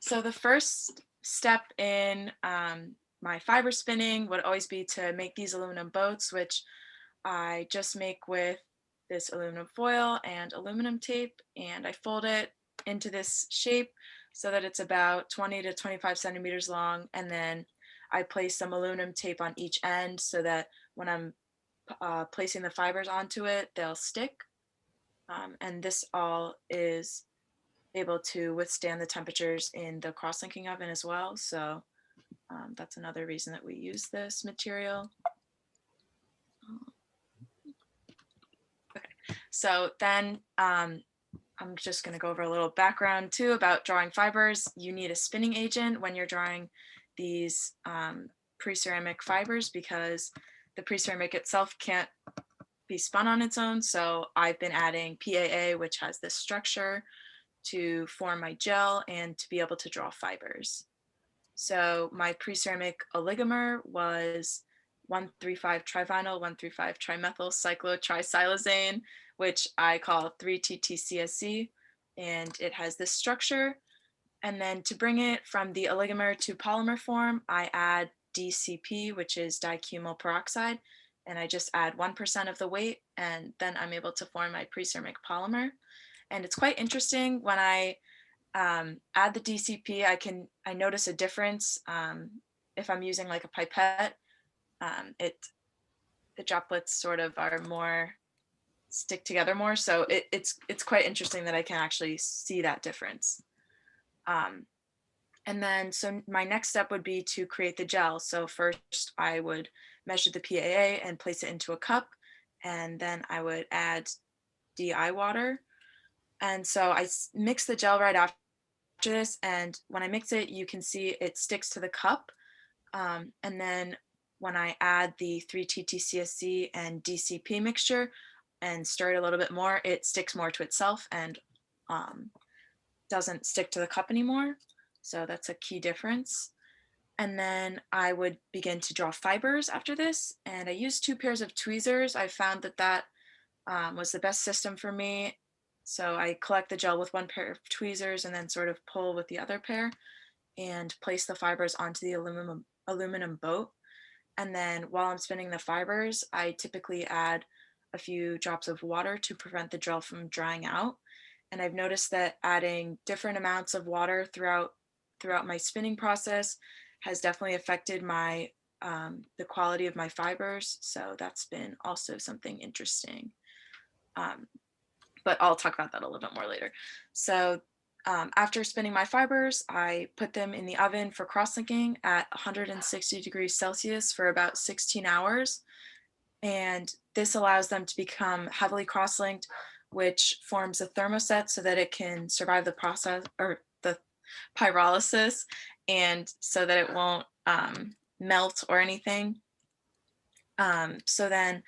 So the first step in my fiber spinning would always be to make these aluminum boats, which I just make with this aluminum foil and aluminum tape, and I fold it into this shape so that it's about 20 to 25 centimeters long, and then I place some aluminum tape on each end so that when I'm placing the fibers onto it, they'll stick. And this all is able to withstand the temperatures in the cross-linking oven as well. So that's another reason that we use this material. Okay, so then I'm just going to go over a little background too about drawing fibers. You need a spinning agent when you're drawing these pre-ceramic fibers because the pre-ceramic itself can't be spun on its own. So I've been adding PAA, which has this structure to form my gel and to be able to draw fibers. So my Preceramic Oligomer was 1,3,5-trivinyl, 1,3,5-trimethyl cyclotrisilazane, which I call 3-TTCSC, and it has this structure. And then to bring it from the oligomer to polymer form, I add DCP, which is dicumyl peroxide, and I just add 1% of the weight, and then I'm able to form my Preceramic polymer. And it's quite interesting when I add the DCP, I notice a difference if I'm using like a pipette. The droplets sort of are more stick together more, so it's quite interesting that I can actually see that difference. And then so my next step would be to create the gel. So first I would measure the PAA and place it into a cup, and then I would add DI water. And so I mix the gel right after this, and when I mix it, you can see it sticks to the cup. And then when I add the 3-TTCSC and DCP mixture and stir it a little bit more, it sticks more to itself and doesn't stick to the cup anymore. So that's a key difference. And then I would begin to draw fibers after this, and I used 2 pairs of tweezers. I found that was the best system for me. So I collect the gel with 1 pair of tweezers and then sort of pull with the other pair and place the fibers onto the aluminum boat. And then while I'm spinning the fibers, I typically add a few drops of water to prevent the gel from drying out. And I've noticed that adding different amounts of water throughout my spinning process has definitely affected my the quality of my fibers. So that's been also something interesting. But I'll talk about that a little bit more later. So after spinning my fibers, I put them in the oven for cross-linking at 160 degrees Celsius for about 16 hours. And this allows them to become heavily cross-linked, which forms a thermoset so that it can survive the process or the pyrolysis, and so that it won't melt or anything. So then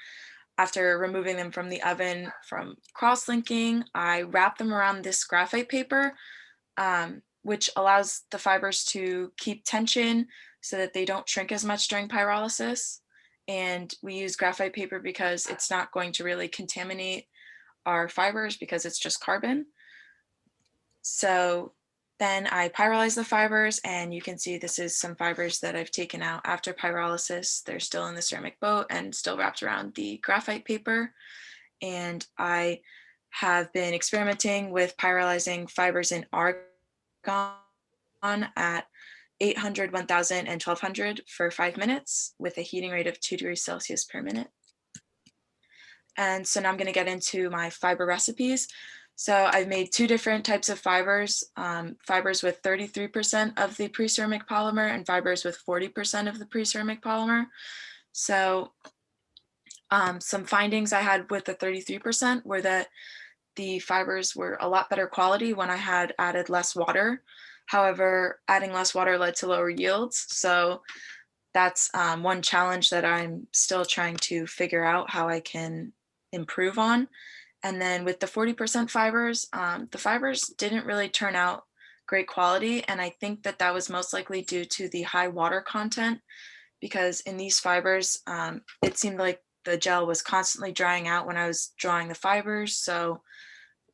after removing them from the oven from cross-linking, I wrap them around this graphite paper, which allows the fibers to keep tension so that they don't shrink as much during pyrolysis. And we use graphite paper because it's not going to really contaminate our fibers because it's just carbon. So then I pyrolyze the fibers, and you can see this is some fibers that I've taken out after pyrolysis. They're still in the ceramic boat and still wrapped around the graphite paper. And I have been experimenting with pyrolyzing fibers in argon at 800, 1000, and 1200 for 5 minutes with a heating rate of 2 degrees Celsius per minute. And so now I'm going to get into my fiber recipes. So I've made 2 different types of fibers, fibers with 33% of the preceramic polymer and fibers with 40% of the preceramic polymer. So some findings I had with the 33% were that the fibers were a lot better quality when I had added less water. However, adding less water led to lower yields. So that's one challenge that I'm still trying to figure out how I can improve on. And then with the 40% fibers, the fibers didn't really turn out great quality. And I think that that was most likely due to the high water content, because in these fibers, it seemed like the gel was constantly drying out when I was drawing the fibers. So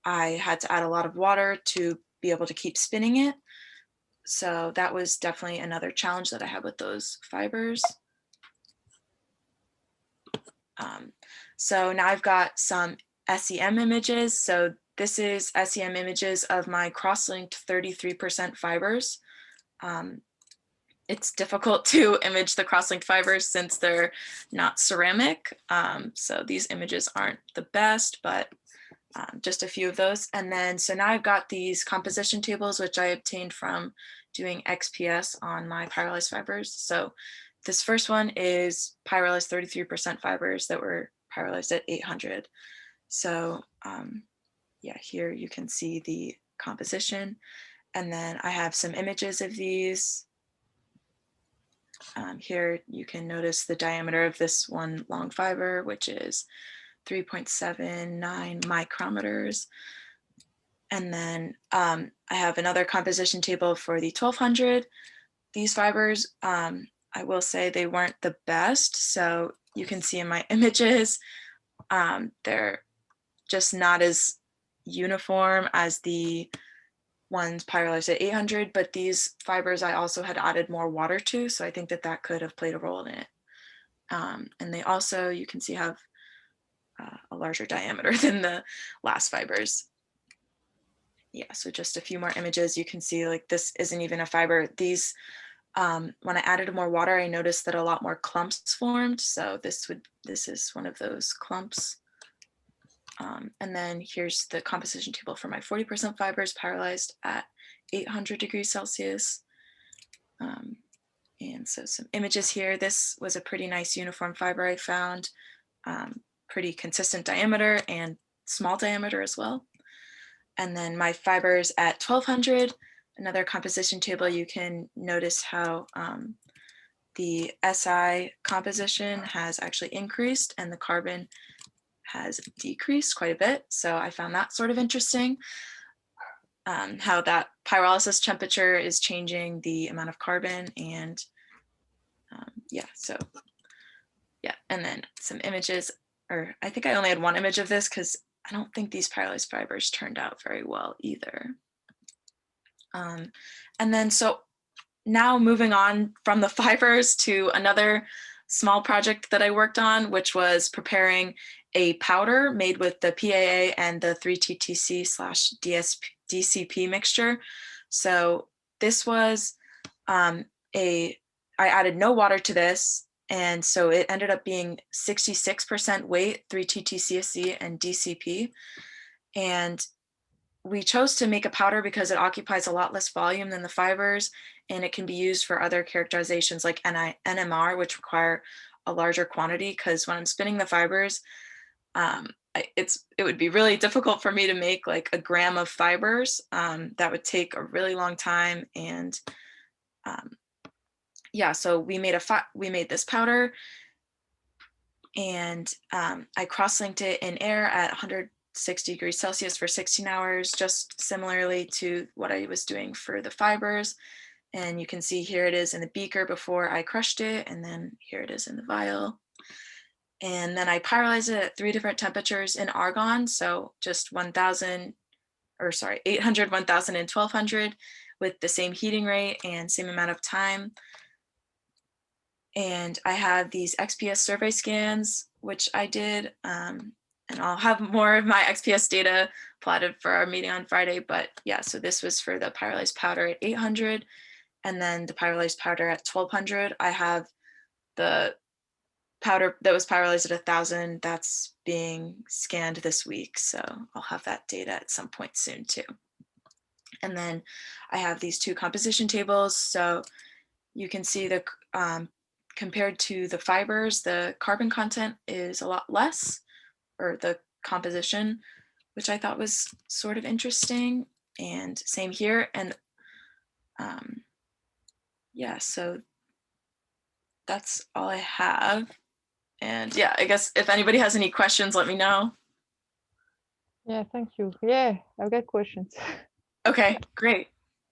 I had to add a lot of water to be able to keep spinning it. So that was definitely another challenge that I had with those fibers. So now I've got some SEM images. So this is SEM images of my cross-linked 33% fibers. It's difficult to image the cross-linked fibers since they're not ceramic. So these images aren't the best, but just a few of those. And then, so now I've got these composition tables, which I obtained from doing XPS on my pyrolyzed fibers. So this first one is pyrolyzed 33% fibers that were pyrolyzed at 800. So yeah, here you can see the composition. And then I have some images of these. Here you can notice the diameter of this one long fiber, which is 3.79 micrometers. And then I have another composition table for the 1200. These fibers, I will say they weren't the best. So you can see in my images, they're just not as uniform as the ones pyrolyzed at 800, but these fibers I also had added more water to, so I think that that could have played a role in it. And they also, you can see, have a larger diameter than the last fibers. Yeah, so just a few more images. You can see like this isn't even a fiber. These, when I added more water, I noticed that a lot more clumps formed. So this is one of those clumps. And then here's the composition table for my 40% fibers pyrolyzed at 800 degrees Celsius. And so some images here. This was a pretty nice uniform fiber I found, pretty consistent diameter and small diameter as well. And then my fibers at 1200, another composition table, you can notice how the SI composition has actually increased and the carbon has decreased quite a bit. So I found that sort of interesting, how that pyrolysis temperature is changing the amount of carbon. And yeah, so yeah, and then some images, or I think I only had one image of this because I don't think these pyrolyzed fibers turned out very well either. And then so now moving on from the fibers to another small project that I worked on, which was preparing a powder made with the PAA and the 3-TTC/DCP mixture. So this was I added no water to this, and so it ended up being 66% weight, 3-TTCC and DCP. And we chose to make a powder because it occupies a lot less volume than the fibers, and it can be used for other characterizations like NMR, which require a larger quantity, because when I'm spinning the fibers, it would be really difficult for me to make like a gram of fibers. That would take a really long time. And yeah, so we made this powder, and I cross-linked it in air at 160 degrees Celsius for 16 hours, just similarly to what I was doing for the fibers. And you can see here it is in the beaker before I crushed it, and then here it is in the vial. And then I pyrolyzed it at 3 different temperatures in argon, so just 800, 1000, and 1200 with the same heating rate and same amount of time. And I have these XPS survey scans, which I did, and I'll have more of my XPS data plotted for our meeting on Friday. But yeah, so this was for the pyrolyzed powder at 800, and then the pyrolyzed powder at 1200. I have the powder that was pyrolyzed at 1000 that's being scanned this week, so I'll have that data at some point soon too. And then I have these two composition tables, so you can see the compared to the fibers, the carbon content is a lot less, or the composition, which I thought was sort of interesting. And same here. And yeah, so that's all I have. And yeah, I guess if anybody has any questions, let me know. Yeah, thank you. Yeah, I've got questions. Okay, great.